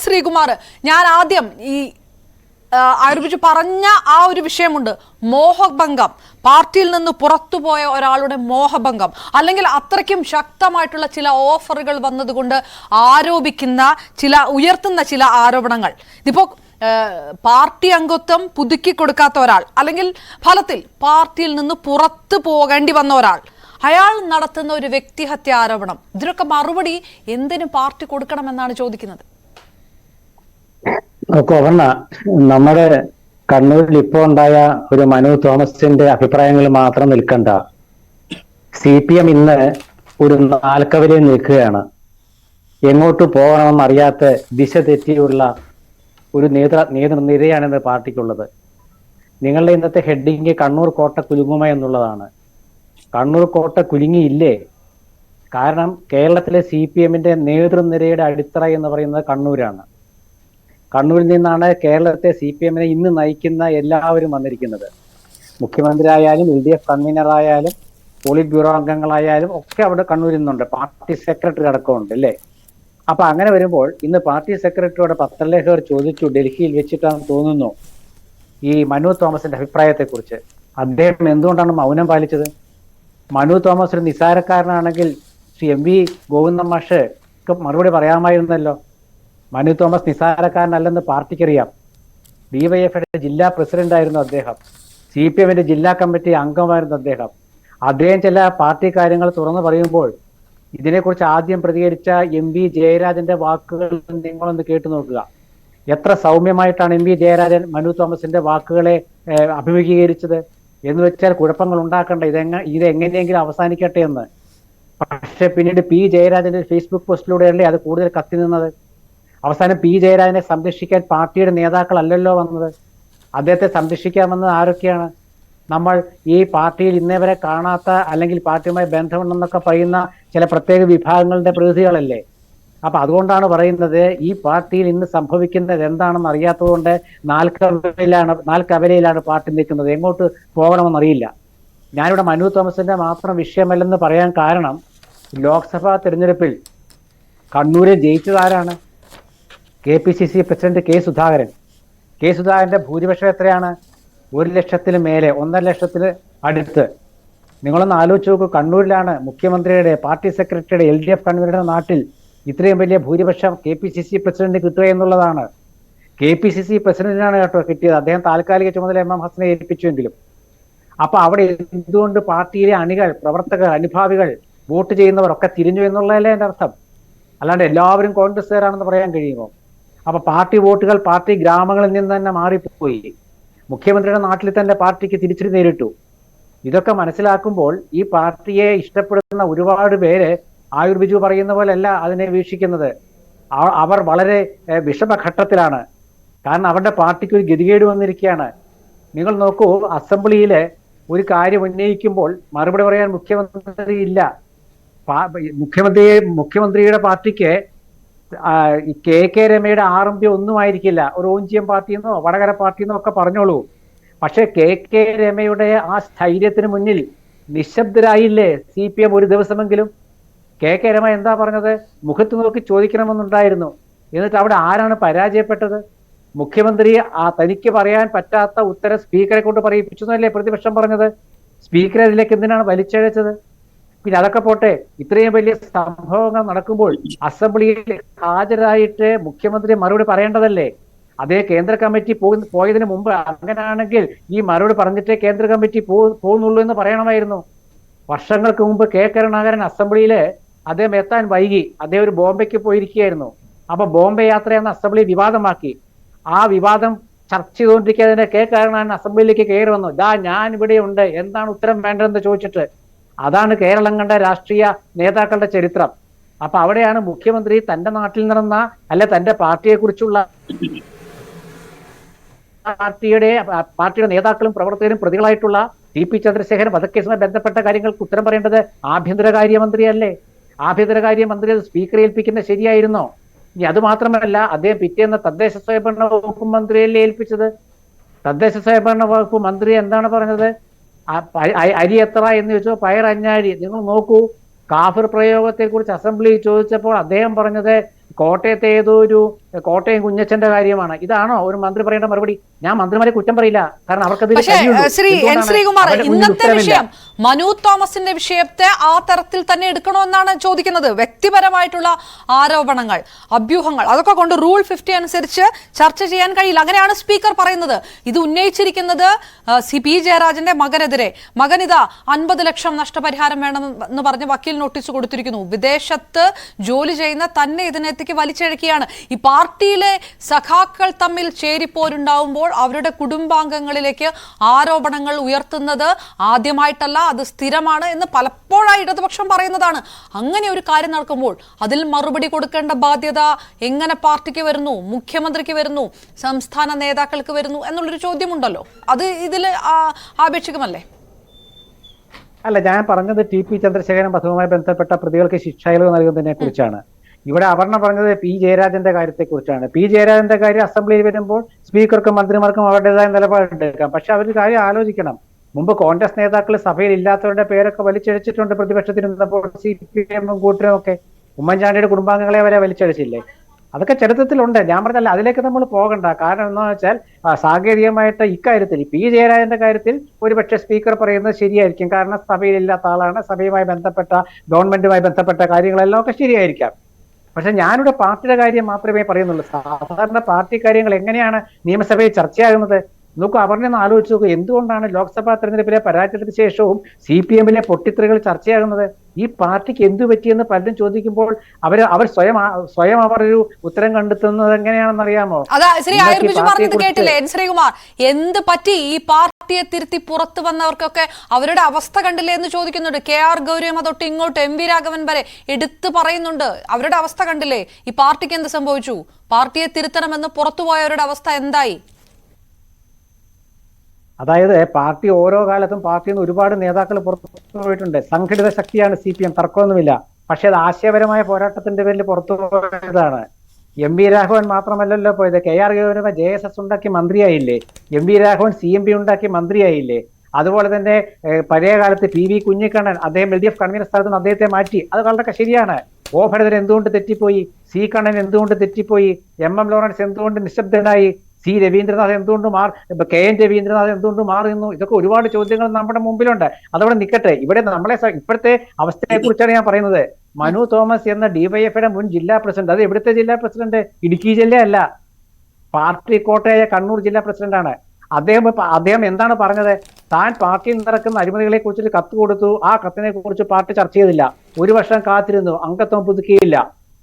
ശ്രീകുമാർ, ഞാൻ ആദ്യം ഈ ആരോപിച്ച് പറഞ്ഞ ആ ഒരു വിഷയമുണ്ട്, മോഹഭംഗം, പാർട്ടിയിൽ നിന്ന് പുറത്തുപോയ ഒരാളുടെ മോഹഭംഗം, അല്ലെങ്കിൽ അത്രയ്ക്കും ശക്തമായിട്ടുള്ള ചില ഓഫറുകൾ വന്നതുകൊണ്ട് ഉയർത്തുന്ന ചില ആരോപണങ്ങൾ. ഇതിപ്പോ പാർട്ടി അംഗത്വം പുതുക്കി കൊടുക്കാത്ത ഒരാൾ, അല്ലെങ്കിൽ ഫലത്തിൽ പാർട്ടിയിൽ നിന്ന് പുറത്തു പോകേണ്ടി വന്ന ഒരാൾ, അയാൾ നടത്തുന്ന ഒരു വ്യക്തിഹത്യ ആരോപണം, ഇതിനൊക്കെ മറുപടി എന്തിനു പാർട്ടി കൊടുക്കണമെന്നാണ് ചോദിക്കുന്നത്. നമ്മുടെ കണ്ണൂരിൽ ഇപ്പോൾ ഉണ്ടായ ഒരു മനു തോമസിന്റെ അഭിപ്രായങ്ങൾ മാത്രം നിൽക്കണ്ട. CPM ഇന്ന് ഒരു നാൽക്കവലയിൽ നിൽക്കുകയാണ്. എങ്ങോട്ട് പോകണമെന്നറിയാത്ത ദിശ തെറ്റിയുള്ള ഒരു നേതൃനിരയാണിന്ന് പാർട്ടിക്കുള്ളത്. നിങ്ങളുടെ ഇന്നത്തെ ഹെഡിങ് കണ്ണൂർ കോട്ട കുലുങ്ങുമ എന്നുള്ളതാണ്. കണ്ണൂർ കോട്ട കുലുങ്ങിയില്ലേ? കാരണം കേരളത്തിലെ CPMന്റെ നേതൃനിരയുടെ അടിത്തറ എന്ന് പറയുന്നത് കണ്ണൂരാണ്. കണ്ണൂരിൽ നിന്നാണ് കേരളത്തെ CPMനെ ഇന്ന് നയിക്കുന്ന എല്ലാവരും വന്നിരിക്കുന്നത്. മുഖ്യമന്ത്രി ആയാലും LDF കൺവീനറായാലും പോളിറ്റ് ബ്യൂറോ അംഗങ്ങളായാലും ഒക്കെ അവിടെ കണ്ണൂരിൽ നിന്നുണ്ട്. പാർട്ടി സെക്രട്ടറി അടക്കമുണ്ട് അല്ലേ? അപ്പൊ അങ്ങനെ വരുമ്പോൾ ഇന്ന് പാർട്ടി സെക്രട്ടറിയോട് പത്രലേഖകർ ചോദിച്ചു, ഡൽഹിയിൽ വെച്ചിട്ടാണെന്ന് തോന്നുന്നു, ഈ മനു തോമസിന്റെ അഭിപ്രായത്തെ കുറിച്ച്. അദ്ദേഹം എന്തുകൊണ്ടാണ് മൗനം പാലിച്ചത്? മനു തോമസ് ഒരു നിസ്സാരക്കാരനാണെങ്കിൽ ശ്രീ MV ഗോവിന്ദൻ മാഷ് മറുപടി പറയാമായിരുന്നല്ലോ. മനു തോമസ് നിസ്സാരക്കാരനല്ലെന്ന് പാർട്ടിക്കറിയാം. DYFയുടെ ജില്ലാ പ്രസിഡന്റ് ആയിരുന്നു അദ്ദേഹം. CPMന്റെ ജില്ലാ കമ്മിറ്റി അംഗമായിരുന്നു അദ്ദേഹം. അദ്ദേഹം ചില പാർട്ടി കാര്യങ്ങൾ തുറന്നു പറയുമ്പോൾ ഇതിനെക്കുറിച്ച് ആദ്യം പ്രതികരിച്ച MV ജയരാജന്റെ വാക്കുകൾ നിങ്ങളൊന്ന് കേട്ടു നോക്കുക. എത്ര സൗമ്യമായിട്ടാണ് MV ജയരാജൻ മനു തോമസിന്റെ വാക്കുകളെ അഭിമുഖീകരിച്ചത്. എന്ന് വെച്ചാൽ കുഴപ്പങ്ങൾ ഉണ്ടാക്കണ്ട, ഇതെങ്ങനെയെങ്കിലും അവസാനിക്കട്ടെ എന്ന്. പക്ഷെ പിന്നീട് P ജയരാജന്റെ ഫേസ്ബുക്ക് പോസ്റ്റിലൂടെയല്ലേ അത് കൂടുതൽ കത്തി നിന്നത്. അവസാനം P ജയരാജനെ സംരക്ഷിക്കാൻ പാർട്ടിയുടെ നേതാക്കളല്ലല്ലോ വന്നത്. അദ്ദേഹത്തെ സംരക്ഷിക്കാമെന്നത് ആരൊക്കെയാണ്? നമ്മൾ ഈ പാർട്ടിയിൽ ഇന്നേ വരെ കാണാത്ത, അല്ലെങ്കിൽ പാർട്ടിയുമായി ബന്ധമുണ്ടെന്നൊക്കെ പറയുന്ന ചില പ്രത്യേക വിഭാഗങ്ങളുടെ പ്രതിനിധികളല്ലേ. അപ്പൊ അതുകൊണ്ടാണ് പറയുന്നത്, ഈ പാർട്ടിയിൽ ഇന്ന് സംഭവിക്കുന്നത് എന്താണെന്ന് അറിയാത്തതുകൊണ്ട് നാൽക്കവലയിലാണ് പാർട്ടി നിൽക്കുന്നത്. എങ്ങോട്ട് പോകണമെന്നറിയില്ല. ഞാനിവിടെ മനു തോമസിന്റെ മാത്രം വിഷയമല്ലെന്ന് പറയാൻ കാരണം, ലോക്സഭാ തെരഞ്ഞെടുപ്പിൽ കണ്ണൂരിൽ ജയിച്ചതാരാണ്? KPCC president K Sudhakaran. സുധാകരന്റെ ഭൂരിപക്ഷം എത്രയാണ്? 1,00,000 മേലെ, 1,50,000 അടുത്ത്. നിങ്ങളൊന്ന് ആലോചിച്ച് നോക്കൂ. കണ്ണൂരിലാണ് മുഖ്യമന്ത്രിയുടെ, പാർട്ടി സെക്രട്ടറിയുടെ, LDF കൺവീനറുടെ നാട്ടിൽ ഇത്രയും വലിയ ഭൂരിപക്ഷം KPCC പ്രസിഡന്റ് കിട്ടുക എന്നുള്ളതാണ്. KPCC പ്രസിഡന്റിനാണ് കേട്ടോ കിട്ടിയത്. അദ്ദേഹം താൽക്കാലിക ചുമതല MM ഹസനെ ഏൽപ്പിച്ചുവെങ്കിലും. അപ്പൊ അവിടെ എന്തുകൊണ്ട് പാർട്ടിയിലെ അണികൾ, പ്രവർത്തകർ, അനുഭാവികൾ, വോട്ട് ചെയ്യുന്നവരൊക്കെ തിരിഞ്ഞു എന്നുള്ളതല്ലേ എൻ്റെ അർത്ഥം. അല്ലാണ്ട് എല്ലാവരും കോൺഗ്രസ്സുകാരാണെന്ന് പറയാൻ കഴിയുമോ? അപ്പൊ പാർട്ടി വോട്ടുകൾ പാർട്ടി ഗ്രാമങ്ങളിൽ നിന്ന് തന്നെ മാറിപ്പോയി. മുഖ്യമന്ത്രിയുടെ നാട്ടിൽ തന്നെ പാർട്ടിക്ക് തിരിച്ചടി നേരിട്ടു. ഇതൊക്കെ മനസ്സിലാക്കുമ്പോൾ ഈ പാർട്ടിയെ ഇഷ്ടപ്പെടുന്ന ഒരുപാട് പേര് ആയുർ ബിജു പറയുന്ന പോലെയല്ല അതിനെ വീക്ഷിക്കുന്നത്. അവർ വളരെ വിഷമഘട്ടത്തിലാണ്. കാരണം അവരുടെ പാർട്ടിക്ക് ഒരു ഗതികേട് വന്നിരിക്കുകയാണ്. നിങ്ങൾ നോക്കൂ, അസംബ്ലിയിലെ ഒരു കാര്യം ഉന്നയിക്കുമ്പോൾ മറുപടി പറയാൻ മുഖ്യമന്ത്രി ഇല്ല. മുഖ്യമന്ത്രിയുടെ പാർട്ടിക്ക് KK രമയുടെ RMP ഒന്നും ആയിരിക്കില്ല. ഒരു ONGM പാർട്ടിന്നോ വടകര പാർട്ടിന്നോ ഒക്കെ പറഞ്ഞോളൂ. പക്ഷെ KK രമയുടെ ആ സ്ഥൈര്യത്തിന് മുന്നിൽ നിശബ്ദരായില്ലേ CPM ഒരു ദിവസമെങ്കിലും? KK രമ എന്താ പറഞ്ഞത്? മുഖത്ത് നോക്കി ചോദിക്കണമെന്നുണ്ടായിരുന്നു. എന്നിട്ട് അവിടെ ആരാണ് പരാജയപ്പെട്ടത്? മുഖ്യമന്ത്രി തനിക്ക് പറയാൻ പറ്റാത്ത ഉത്തരം സ്പീക്കറെ കൊണ്ട് പറയിപ്പിച്ചു എന്നല്ലേ പ്രതിപക്ഷം പറഞ്ഞത്? സ്പീക്കറെ അതിലേക്ക് എന്തിനാണ് വലിച്ചഴച്ചത്? പിന്നെ അതൊക്കെ പോട്ടെ, ഇത്രയും വലിയ സംഭവങ്ങൾ നടക്കുമ്പോൾ അസംബ്ലിയിൽ ഹാജരായിട്ട് മുഖ്യമന്ത്രി മറുപടി പറയേണ്ടതല്ലേ? അതേ കേന്ദ്ര കമ്മിറ്റി പോയതിനു മുമ്പ് അങ്ങനെയാണെങ്കിൽ ഈ മറുപടി പറഞ്ഞിട്ടേ കേന്ദ്ര കമ്മിറ്റി പോകുന്നുള്ളൂ എന്ന് പറയണമായിരുന്നു. വർഷങ്ങൾക്ക് മുമ്പ് K കരുണാകരൻ അസംബ്ലിയില് അദ്ദേഹം എത്താൻ വൈകി. അദ്ദേഹം ഒരു ബോംബെക്ക് പോയിരിക്കുകയായിരുന്നു. അപ്പൊ ബോംബെ യാത്രയെന്ന അസംബ്ലി വിവാദമാക്കി. ആ വിവാദം ചർച്ച ചെയ്തുകൊണ്ടിരിക്കാതെ K കരുണാകരൻ അസംബ്ലിയിലേക്ക് കയറി വന്നു. ഞാൻ ഇവിടെ ഉണ്ട്, എന്താണ് ഉത്തരം വേണ്ടതെന്ന് ചോദിച്ചിട്ട്. അതാണ് കേരളം കണ്ട രാഷ്ട്രീയ നേതാക്കളുടെ ചരിത്രം. അപ്പൊ അവിടെയാണ് മുഖ്യമന്ത്രി തന്റെ നാട്ടിൽ നടന്ന, അല്ലെ തന്റെ പാർട്ടിയെ കുറിച്ചുള്ള, പാർട്ടിയുടെ നേതാക്കളും പ്രവർത്തകരും പ്രതികളായിട്ടുള്ള TP ചന്ദ്രശേഖരൻ വധക്കേസുമായി ബന്ധപ്പെട്ട കാര്യങ്ങൾക്ക് ഉത്തരം പറയേണ്ടത് ആഭ്യന്തരകാര്യമന്ത്രിയല്ലേ? ആഭ്യന്തരകാര്യമന്ത്രി അത് സ്പീക്കറെ ഏൽപ്പിക്കുന്നത് ശരിയായിരുന്നോ? ഇനി അത് മാത്രമല്ല, അദ്ദേഹം പിറ്റേന്ന് തദ്ദേശ സ്വയംഭരണ വകുപ്പ് മന്ത്രിയല്ലേ ഏൽപ്പിച്ചത്? തദ്ദേശ സ്വയംഭരണ വകുപ്പ് മന്ത്രി എന്താണ് പറഞ്ഞത്? അരി എത്ര എന്ന് ചോദിച്ചോ, പയർ 5 അരി. നിങ്ങൾ നോക്കൂ, കാഫിർ പ്രയോഗത്തെ കുറിച്ച് അസംബ്ലിയിൽ ചോദിച്ചപ്പോൾ അദ്ദേഹം പറഞ്ഞത് കോട്ടയത്തെ ഏതോ ഒരു കോട്ടയം കുഞ്ഞച്ചന്റെ കാര്യമാണ്. ഇതാണോ ഒരു മന്ത്രി പറയേണ്ട മറുപടി? ഞാൻ മന്ത്രിമാരെ കുറ്റം പറയില്ല, കാരണം അവർക്കത് ശ്രീ എൻ ശ്രീകുമാർ, ഇന്നത്തെ വിഷയം മനു തോമസിന്റെ വിഷയത്തെ ആ തരത്തിൽ തന്നെ എടുക്കണമെന്നാണ് ചോദിക്കുന്നത്. വ്യക്തിപരമായിട്ടുള്ള ആരോപണങ്ങൾ, അഭ്യൂഹങ്ങൾ, അതൊക്കെ കൊണ്ട് റൂൾ 50 അനുസരിച്ച് ചർച്ച ചെയ്യാൻ കഴിയില്ല. അങ്ങനെയാണ് സ്പീക്കർ പറയുന്നത്. ഇത് ഉന്നയിച്ചിരിക്കുന്നത് പി ജയരാജന്റെ മകനെതിരെ. മകനിതാ 50 ലക്ഷം നഷ്ടപരിഹാരം വേണമെന്ന് പറഞ്ഞ് വക്കീൽ നോട്ടീസ് കൊടുത്തിരിക്കുന്നു. വിദേശത്ത് ജോലി ചെയ്യുന്ന തന്നെ ഇതിനകത്തേക്ക് വലിച്ചിഴക്കുകയാണ്. ഈ പാർട്ടിയിലെ സഖാക്കൾ തമ്മിൽ ചേരിപ്പോരുണ്ടാവുമ്പോൾ അവരുടെ കുടുംബാംഗങ്ങളിലേക്ക് ആരോപണങ്ങൾ ഉയർത്തുന്നത് ആദ്യമായിട്ടല്ല, അത് സ്ഥിരമാണ് എന്ന് പലപ്പോഴായി ഇടതുപക്ഷം പറയുന്നതാണ്. അങ്ങനെ ഒരു കാര്യം നടക്കുമ്പോൾ അതിൽ മറുപടി കൊടുക്കേണ്ട ബാധ്യത എങ്ങനെ പാർട്ടിക്ക് വരുന്നു, മുഖ്യമന്ത്രിക്ക് വരുന്നു, സംസ്ഥാന നേതാക്കൾക്ക് വരുന്നു എന്നുള്ളൊരു ചോദ്യമുണ്ടല്ലോ. അത് ഇതിൽ ആപേക്ഷികമല്ലേ? അല്ല, ഞാൻ പറഞ്ഞത് TP ചന്ദ്രശേഖരൻ വധവുമായി ബന്ധപ്പെട്ട പ്രതികൾക്ക് ശിക്ഷായിളവ് നൽകുന്നതിനെ കുറിച്ചാണ്. ഇവിടെ അപർണ പറഞ്ഞത് P ജയരാജന്റെ കാര്യത്തെക്കുറിച്ചാണ്. P ജയരാജന്റെ കാര്യം അസംബ്ലിയിൽ വരുമ്പോൾ സ്പീക്കർക്കും മന്ത്രിമാർക്കും അവരുടേതായ നിലപാടെടുക്കാം. പക്ഷെ അവരൊരു കാര്യം ആലോചിക്കണം. മുമ്പ് കോൺഗ്രസ് നേതാക്കൾ സഭയിൽ ഇല്ലാത്തവരുടെ പേരൊക്കെ വലിച്ചഴിച്ചിട്ടുണ്ട് പ്രതിപക്ഷത്തിരുന്നപ്പോൾ, CPM കൂട്ടരും ഒക്കെ. ഉമ്മൻചാണ്ടിയുടെ കുടുംബാംഗങ്ങളെ വരെ വലിച്ചഴിച്ചില്ലേ? അതൊക്കെ ചരിത്രത്തിലുണ്ട്. ഞാൻ പറഞ്ഞല്ല, അതിലേക്ക് നമ്മൾ പോകണ്ട. കാരണം എന്താ വെച്ചാൽ സാങ്കേതികമായിട്ട് ഇക്കാര്യത്തിൽ P ജയരാജന്റെ കാര്യത്തിൽ ഒരുപക്ഷെ സ്പീക്കർ പറയുന്നത് ശരിയായിരിക്കും. കാരണം സഭയിലില്ലാത്ത ആളാണ്, സഭയുമായി ബന്ധപ്പെട്ട ഗവൺമെന്റുമായി ബന്ധപ്പെട്ട കാര്യങ്ങളെല്ലാം ഒക്കെ ശരിയായിരിക്കാം. പക്ഷെ ഞാനിവിടെ പാർട്ടിയുടെ കാര്യം മാത്രമേ പറയുന്നുള്ളൂ. സാധാരണ പാർട്ടി കാര്യങ്ങൾ എങ്ങനെയാണ് നിയമസഭയിൽ ചർച്ചയാകുന്നത്? നോക്കൂ, അപർണ ഒന്ന് ആലോചിച്ച് നോക്കൂ. എന്തുകൊണ്ടാണ് ലോക്സഭാ തെരഞ്ഞെടുപ്പിലെ പരാജയത്തിന് ശേഷവും CPM-ലെ പൊട്ടിത്തെറികൾ ചർച്ചയാകുന്നത്? ഈ പാർട്ടിക്ക് എന്തു പറ്റിയെന്ന് പലരും ചോദിക്കുമ്പോൾ അവർ സ്വയം അവർ ഒരു ഉത്തരം കണ്ടെത്തുന്നത് എങ്ങനെയാണെന്ന് അറിയാമോ? ശ്രീ കേട്ടില്ലേ ശ്രീകുമാർ? എന്ത് പറ്റി ഈ പാർട്ടിയെ തിരുത്തി പുറത്തു വന്നവർക്കൊക്കെ അവരുടെ അവസ്ഥ കണ്ടില്ലേ എന്ന് ചോദിക്കുന്നുണ്ട്. KR ഗൗരിയമ്മ തൊട്ട് ഇങ്ങോട്ട് MV രാഘവൻ വരെ എടുത്തു പറയുന്നുണ്ട്. അവരുടെ അവസ്ഥ കണ്ടില്ലേ? ഈ പാർട്ടിക്ക് എന്ത് സംഭവിച്ചു? പാർട്ടിയെ തിരുത്തണമെന്ന് പുറത്തുപോയവരുടെ അവസ്ഥ എന്തായി? അതായത് പാർട്ടി ഓരോ കാലത്തും പാർട്ടിയിൽ നിന്ന് ഒരുപാട് നേതാക്കൾ പുറത്തു പോയിട്ടുണ്ട്. സംഘടിത ശക്തിയാണ് CPM, തർക്കമൊന്നുമില്ല. പക്ഷെ അത് ആശയപരമായ പോരാട്ടത്തിന്റെ പേരിൽ പുറത്തു പോയതാണ്. MV രാഘവൻ മാത്രമല്ലല്ലോ പോയത്. KR ഗൗരിയമ്മ JSS ഉണ്ടാക്കി മന്ത്രിയായില്ലേ? MV രാഘവൻ CMP ഉണ്ടാക്കി മന്ത്രിയായില്ലേ? അതുപോലെ തന്നെ പഴയ കാലത്ത് PV കുഞ്ഞിക്കണ്ണൻ, അദ്ദേഹം LDF കൺവീനർ സ്ഥാനത്ത് നിന്ന് അദ്ദേഹത്തെ മാറ്റി. അത് വളരെ ശരിയാണ്. O ഭരതൻ എന്തുകൊണ്ട് തെറ്റിപ്പോയി? C കണ്ണൻ എന്തുകൊണ്ട് തെറ്റിപ്പോയി? MM ലോറൻസ് എന്തുകൊണ്ട് നിശബ്ദനായി? C രവീന്ദ്രനാഥ് എന്തുകൊണ്ട് KN രവീന്ദ്രനാഥ് എന്തുകൊണ്ട് മാറുന്നു? ഇതൊക്കെ ഒരുപാട് ചോദ്യങ്ങൾ നമ്മുടെ മുമ്പിലുണ്ട്. അതവിടെ നിൽക്കട്ടെ. ഇവിടെ നമ്മളെ ഇപ്പോഴത്തെ അവസ്ഥയെ കുറിച്ചാണ് ഞാൻ പറയുന്നത്. മനു തോമസ് എന്ന DYFയുടെ മുൻ ജില്ലാ പ്രസിഡന്റ്, അത് എവിടുത്തെ ജില്ലാ പ്രസിഡന്റ്? ഇടുക്കി ജില്ലയല്ല, പാർട്ടി കോട്ടയായ കണ്ണൂർ ജില്ലാ പ്രസിഡന്റാണ്. അദ്ദേഹം എന്താണ് പറഞ്ഞത്? താൻ പാർട്ടിയിൽ നടക്കുന്ന അഴിമതികളെ കുറിച്ച് കത്ത് കൊടുത്തു. ആ കത്തിനെ കുറിച്ച് പാർട്ടി ചർച്ച ചെയ്തില്ല. 1 വർഷം കാത്തിരുന്നു, അംഗത്വം പുതുക്കിയില്ല.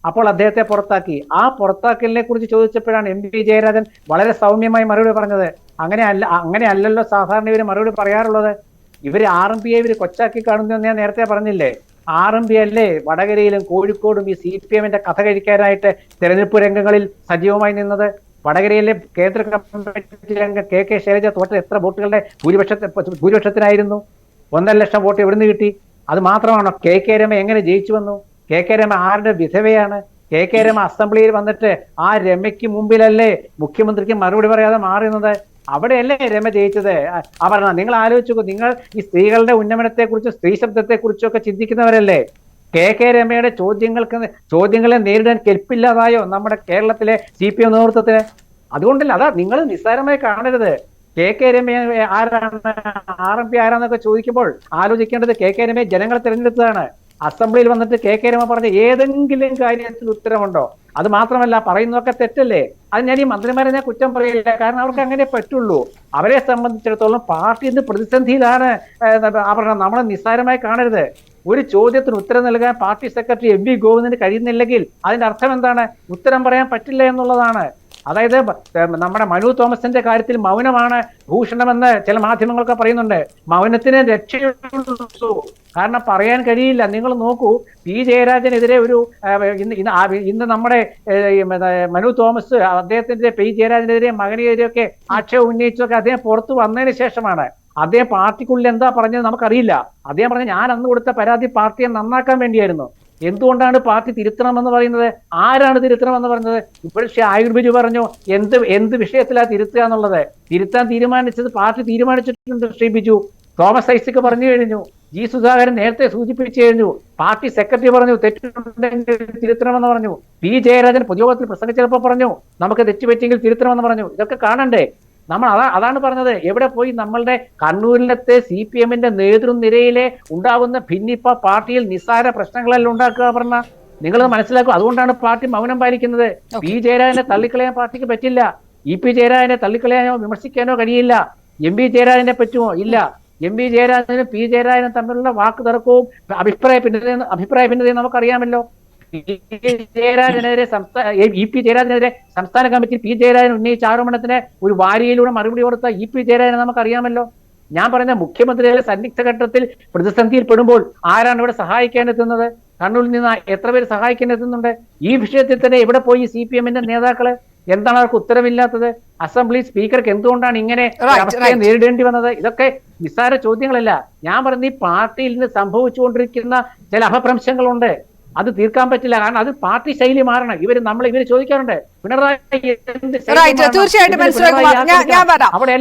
അപ്പോൾ അദ്ദേഹത്തെ പുറത്താക്കി. ആ പുറത്താക്കലിനെ കുറിച്ച് ചോദിച്ചപ്പോഴാണ് MP ജയരാജൻ വളരെ സൗമ്യമായി മറുപടി പറഞ്ഞത്. അങ്ങനെയല്ലല്ലോ സാധാരണ ഇവര് മറുപടി പറയാറുള്ളത്. ഇവര് RMP ഇവര് കൊച്ചാക്കി കാണുന്നു ഞാൻ നേരത്തെ പറഞ്ഞില്ലേ? RMP അല്ലേ വടകരയിലും കോഴിക്കോടും ഈ CPM-ന്റെ കഥ കഴിക്കാനായിട്ട് തെരഞ്ഞെടുപ്പ് രംഗങ്ങളിൽ സജീവമായി നിന്നത്? വടകരയിലെ കേന്ദ്ര കമ്മിറ്റി അംഗം KK ശൈലജ തോറ്റ എത്ര വോട്ടുകളുടെ ഭൂരിപക്ഷത്തിനായിരുന്നു? 1.5 ലക്ഷം വോട്ട് എവിടുന്ന് കിട്ടി? അത് മാത്രമാണോ? KK രമ എങ്ങനെ ജയിച്ചു വന്നു? KK രമ ആരുടെ വിധവയാണ്? KK രമ അസംബ്ലിയിൽ വന്നിട്ട് ആ രമയ്ക്ക് മുമ്പിലല്ലേ മുഖ്യമന്ത്രിക്ക് മറുപടി പറയാതെ മാറുന്നത്? അവിടെയല്ലേ രമ ജയിച്ചത്? അപർണ, നിങ്ങൾ ആലോചിച്ചു. നിങ്ങൾ ഈ സ്ത്രീകളുടെ ഉന്നമനത്തെ കുറിച്ചും സ്ത്രീ ശബ്ദത്തെ കുറിച്ചും ഒക്കെ ചിന്തിക്കുന്നവരല്ലേ? KK രമയുടെ ചോദ്യങ്ങളെ നേരിടാൻ കെൽപ്പില്ലാതായോ നമ്മുടെ കേരളത്തിലെ CPM നേതൃത്വത്തിന്? അതുകൊണ്ടല്ല, അതാ നിങ്ങൾ നിസ്സാരമായി കാണരുത്. KK രമ ആരാണ്, RMP ആരാന്നൊക്കെ ചോദിക്കുമ്പോൾ ആലോചിക്കേണ്ടത് KK രമയെ ജനങ്ങൾ തിരഞ്ഞെടുത്തതാണ്. അസംബ്ലിയിൽ വന്നിട്ട് KK രമ പറഞ്ഞ ഏതെങ്കിലും കാര്യത്തിൽ ഉത്തരവുണ്ടോ? അത് മാത്രമല്ല, പറയുന്നതൊക്കെ തെറ്റല്ലേ? അത് ഞാൻ ഈ മന്ത്രിമാരെ ഞാൻ കുറ്റം പറയില്ല, കാരണം അവർക്ക് അങ്ങനെ പറ്റുള്ളൂ. അവരെ സംബന്ധിച്ചിടത്തോളം പാർട്ടി ഇന്ന് പ്രതിസന്ധിയിലാണ്. നമ്മളെ നിസ്സാരമായി കാണരുത്. ഒരു ചോദ്യത്തിന് ഉത്തരം നൽകാൻ പാർട്ടി സെക്രട്ടറി MV ഗോവിന്ദന് കഴിയുന്നില്ലെങ്കിൽ അതിന്റെ അർത്ഥം എന്താണ്? ഉത്തരം പറയാൻ പറ്റില്ല എന്നുള്ളതാണ്. അതായത് നമ്മുടെ മനു തോമസിന്റെ കാര്യത്തിൽ മൗനമാണ് ഭൂഷണമെന്ന് ചില മാധ്യമങ്ങളൊക്കെ പറയുന്നുണ്ട്. മൗനത്തിന് രക്ഷയുള്ളൂ, കാരണം പറയാൻ കഴിയില്ല. നിങ്ങൾ നോക്കൂ, P ജയരാജനെതിരെ ഇന്ന് നമ്മുടെ മനു തോമസ് അദ്ദേഹത്തിന്റെ P ജയരാജനെതിരെ മകനെതിരെയൊക്കെ ആക്ഷേപം ഉന്നയിച്ചൊക്കെ അദ്ദേഹം പുറത്തു വന്നതിന് ശേഷമാണ്. അദ്ദേഹം പാർട്ടിക്കുള്ളിൽ എന്താ പറഞ്ഞത് നമുക്കറിയില്ല. അദ്ദേഹം പറഞ്ഞ ഞാൻ അന്ന് കൊടുത്ത പരാതി പാർട്ടിയെ നന്നാക്കാൻ വേണ്ടിയായിരുന്നു. എന്തുകൊണ്ടാണ് പാർട്ടി തിരുത്തണമെന്ന് പറയുന്നത്? ആരാണ് തിരുത്തണമെന്ന് പറഞ്ഞത്? ഇപ്പോൾ ആയുർബിജു പറഞ്ഞു എന്ത് വിഷയത്തിലാണ് തിരുത്തുക എന്നുള്ളത്. തിരുത്താൻ തീരുമാനിച്ചത് പാർട്ടി തീരുമാനിച്ചിട്ടുണ്ട്. ശ്രീ ബിജു തോമസ് ഐസക് പറഞ്ഞു കഴിഞ്ഞു. ജി സുധാകരൻ നേരത്തെ സൂചിപ്പിച്ചു കഴിഞ്ഞു. പാർട്ടി സെക്രട്ടറി പറഞ്ഞു തെറ്റുണ്ടെങ്കിൽ തിരുത്തണമെന്ന് പറഞ്ഞു. പി ജയരാജൻ പൊതുയോഗത്തിൽ പ്രസംഗിച്ചപ്പോൾ പറഞ്ഞു നമുക്ക് തെറ്റുപറ്റിയെങ്കിൽ തിരുത്തണമെന്ന് പറഞ്ഞു. ഇതൊക്കെ കാണണ്ടേ? നമ്മൾ അതാണ് പറഞ്ഞത്. എവിടെ പോയി നമ്മളുടെ കണ്ണൂരിലത്തെ CPM-ന്റെ നേതൃനിരയിലെ ഉണ്ടാകുന്ന ഭിന്നിപ്പ പാർട്ടിയിൽ നിസ്സാര പ്രശ്നങ്ങളെല്ലാം ഉണ്ടാക്കുക പറഞ്ഞ നിങ്ങളത് മനസ്സിലാക്കും. അതുകൊണ്ടാണ് പാർട്ടി മൗനം പാലിക്കുന്നത്. പി ജയരാജനെ തള്ളിക്കളയാൻ പാർട്ടിക്ക് പറ്റില്ല. EP ജയരാജനെ തള്ളിക്കളയാനോ വിമർശിക്കാനോ കഴിയില്ല. MV ജയരാജനെ പറ്റുമോ? ഇല്ല. MV ജയരാജനും P ജയരാജനും തമ്മിലുള്ള വാക്ക് തർക്കവും അഭിപ്രായ ഭിന്നതയും നമുക്കറിയാമല്ലോ. ജയരാജനെതിരെ EP ജയരാജനെതിരെ സംസ്ഥാന കമ്മിറ്റി P ജയരാജൻ ഉന്നയിച്ച ആരോപണത്തിന് ഒരു വാരിയിലൂടെ മറുപടി കൊടുത്ത EP ജയരാജനെ നമുക്കറിയാമല്ലോ. ഞാൻ പറഞ്ഞ മുഖ്യമന്ത്രിയുടെ സന്നിഗ്ധ ഘട്ടത്തിൽ പ്രതിസന്ധിയിൽ പെടുമ്പോൾ ആരാണ് ഇവിടെ സഹായിക്കാൻ എത്തുന്നത്? കണ്ണൂരിൽ നിന്ന് എത്ര പേര് സഹായിക്കാൻ എത്തുന്നുണ്ട്? ഈ വിഷയത്തിൽ തന്നെ എവിടെ പോയി CPM-ന്റെ നേതാക്കള്? എന്താണ് അവർക്ക് ഉത്തരവില്ലാത്തത്? അസംബ്ലി സ്പീക്കർക്ക് എന്തുകൊണ്ടാണ് ഇങ്ങനെ അവസ്ഥയെ നേരിടേണ്ടി വന്നത്? ഇതൊക്കെ നിസ്സാര ചോദ്യങ്ങളല്ല. ഞാൻ പറഞ്ഞ ഈ പാർട്ടിയിൽ നിന്ന് സംഭവിച്ചുകൊണ്ടിരിക്കുന്ന ചില അപഭ്രംശങ്ങളുണ്ട്. അത് തീർക്കാൻ പറ്റില്ല. കാരണം അത് പാർട്ടി ശൈലി മാറണം. ഇവര് ചോദിക്കാറുണ്ട് പിണറായി തീർച്ചയായിട്ടും അവിടെ